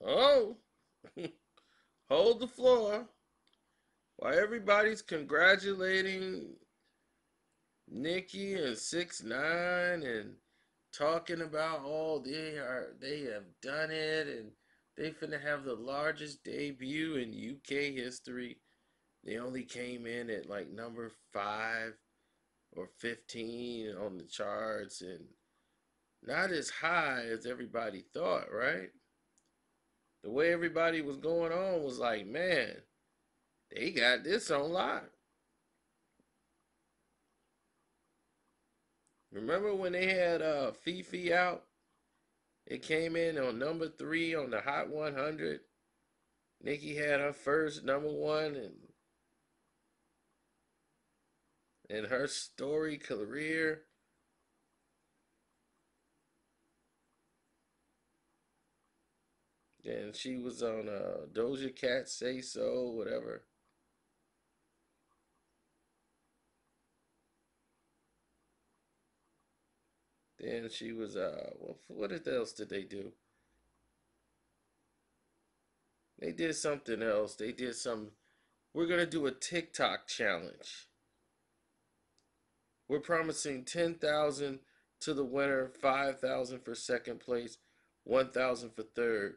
Oh, hold the floor. While everybody's congratulating Nicki and 6ix9ine and talking about they have done it and they finna have the largest debut in UK history. They only came in at like number 5 or 15 on the charts and not as high as everybody thought, right? The way everybody was going on was like, man, they got this on lock. Remember when they had Fifi out? It came in on number 3 on the Hot 100. Nicki had her first number one in her story career. Then she was on Doja Cat Say So, whatever. Then she was what else did they do? They did something else. They did some. We're gonna do a TikTok challenge. We're promising 10,000 to the winner, 5,000 for second place, 1,000 for third.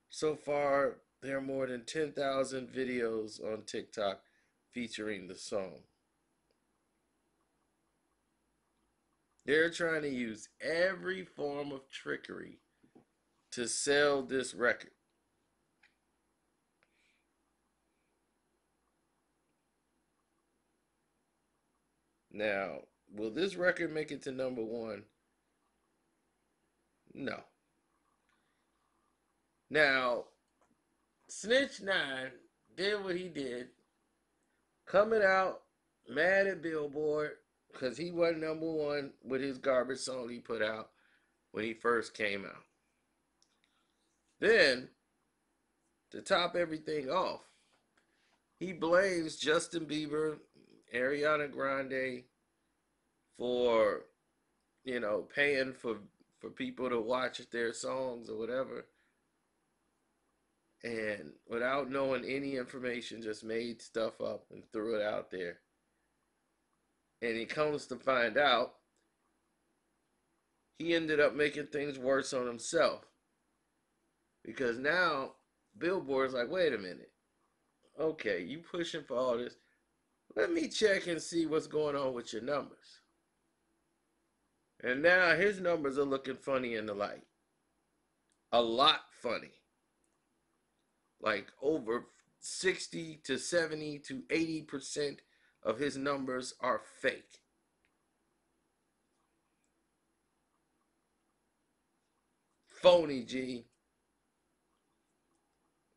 So far, there are more than 10,000 videos on TikTok featuring the song. They're trying to use every form of trickery to sell this record. Now, will this record make it to number one? No. Now, Snitch 9 did what he did, coming out mad at Billboard because he wasn't number one with his garbage song he put out when he first came out. Then, to top everything off, he blames Justin Bieber, Ariana Grande for, paying for people to watch their songs or whatever. And without knowing any information, just made stuff up and threw it out there. And he comes to find out he ended up making things worse on himself. Because now Billboard's like, wait a minute. Okay, you pushing for all this. Let me check and see what's going on with your numbers. And now his numbers are looking funny in the light. A lot funny. Like over 60 to 70 to 80% of his numbers are fake. Phony, G.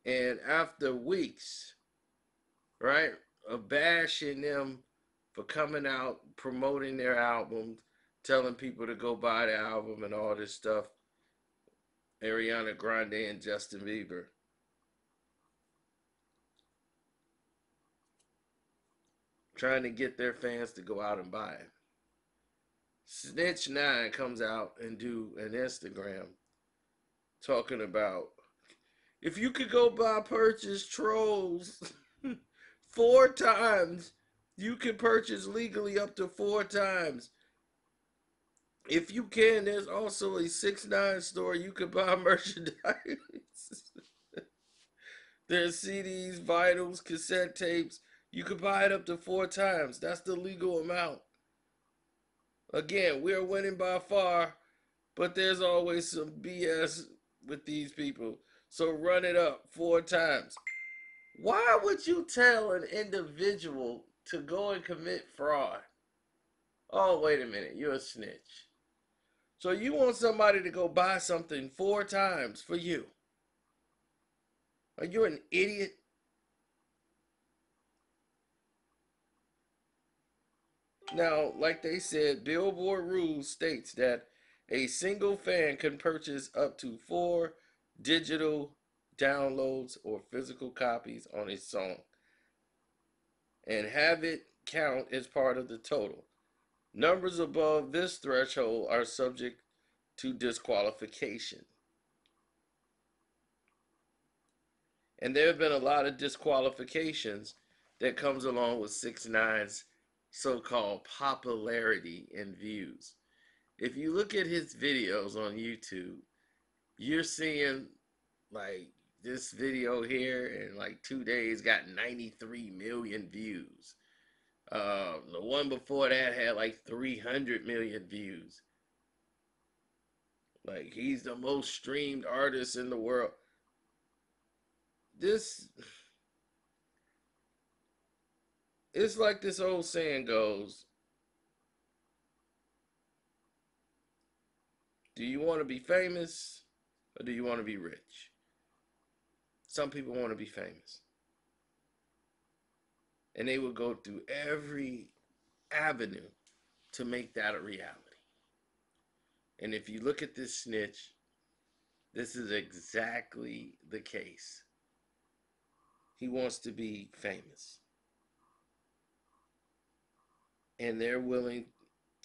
And after weeks, right, of bashing them for coming out, promoting their album, telling people to go buy the album and all this stuff, Ariana Grande and Justin Bieber, trying to get their fans to go out and buy it. Snitch 9 comes out and do an Instagram talking about if you could go buy purchase trolls 4 times, you can purchase legally up to 4 times. If you can, there's also a 6ix9ine store you can buy merchandise. There's CDs, vinyls, cassette tapes. You can buy it up to 4 times. That's the legal amount. Again, we're winning by far, but there's always some BS with these people. So run it up 4 times. Why would you tell an individual to go and commit fraud? Oh, wait a minute, you're a snitch. So you want somebody to go buy something 4 times for you? Are you an idiot? Now, like they said, Billboard rules states that a single fan can purchase up to 4 digital downloads or physical copies on a song and have it count as part of the total. Numbers above this threshold are subject to disqualification. And there have been a lot of disqualifications that comes along with 6ix9ine's so-called popularity and views. If you look at his videos on YouTube, you're seeing like this video here in like 2 days got 93 million views. The one before that had like 300 million views. Like he's the most streamed artist in the world. This it's like this old saying goes, do you want to be famous or do you want to be rich? Some people want to be famous. And they will go through every avenue to make that a reality. And if you look at this snitch, this is exactly the case. He wants to be famous. And they're willing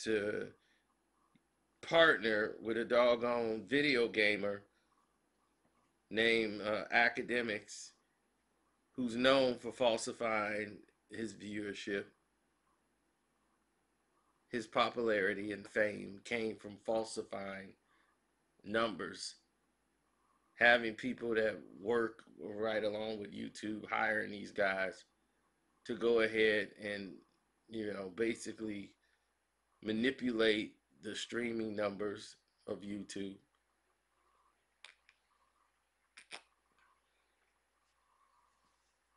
to partner with a doggone video gamer named Academics, who's known for falsifying his viewership. His popularity and fame came from falsifying numbers, having people that work right along with YouTube hiring these guys to go ahead and, basically manipulate the streaming numbers of YouTube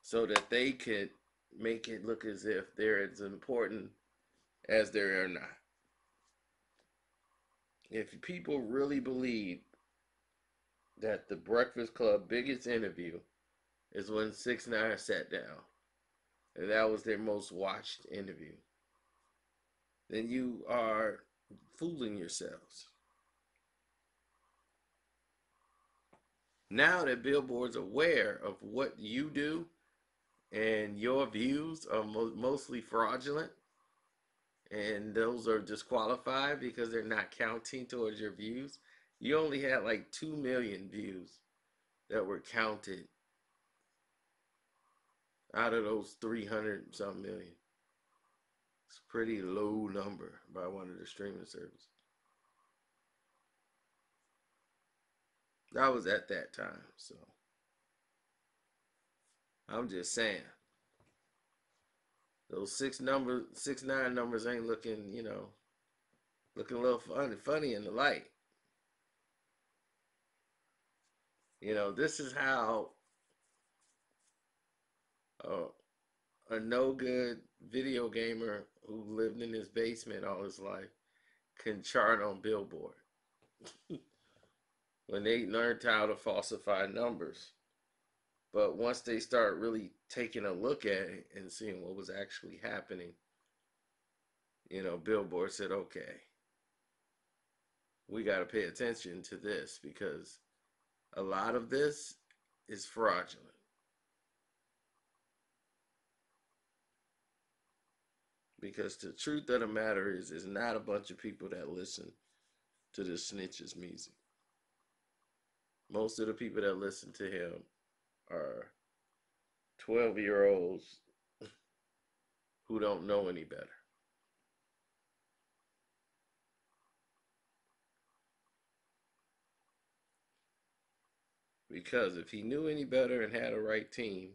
so that they could make it look as if they're as important as they are not. If people really believe that the Breakfast Club biggest interview is when 6ix9ine sat down, and that was their most watched interview, then you are fooling yourselves. Now that Billboard's aware of what you do and your views are mostly fraudulent, and those are disqualified because they're not counting towards your views. You only had like 2 million views that were counted out of those 300 something million. It's a pretty low number by one of the streaming services. That was at that time, so I'm just saying those 6ix9ine numbers ain't looking, looking a little funny in the light. This is how a no good video gamer who lived in his basement all his life can chart on Billboard. When they learned how to falsify numbers. But once they start really taking a look at it and seeing what was actually happening, Billboard said, okay, we got to pay attention to this because a lot of this is fraudulent. Because the truth of the matter is, there's not a bunch of people that listen to this snitch's music. Most of the people that listen to him are 12-year-olds who don't know any better. Because if he knew any better and had a right team,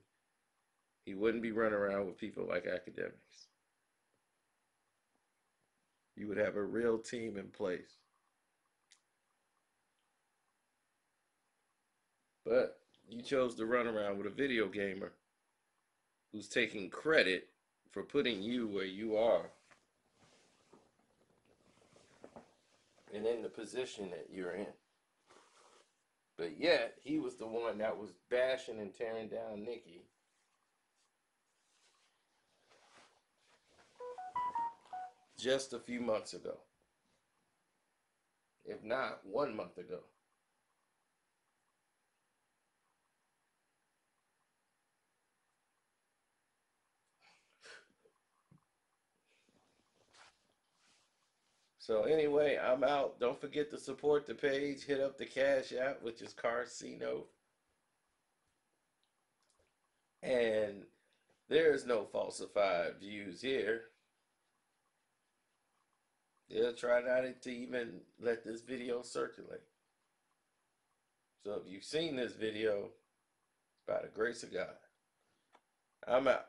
he wouldn't be running around with people like Academics. You would have a real team in place. But you chose to run around with a video gamer who's taking credit for putting you where you are and in the position that you're in. But yet, he was the one that was bashing and tearing down Nicki just a few months ago, if not 1 month ago. So anyway, I'm out. Don't forget to support the page. Hit up the Cash App, which is Carcino. And there is no falsified views here. They'll try not to even let this video circulate. So if you've seen this video, by the grace of God, I'm out.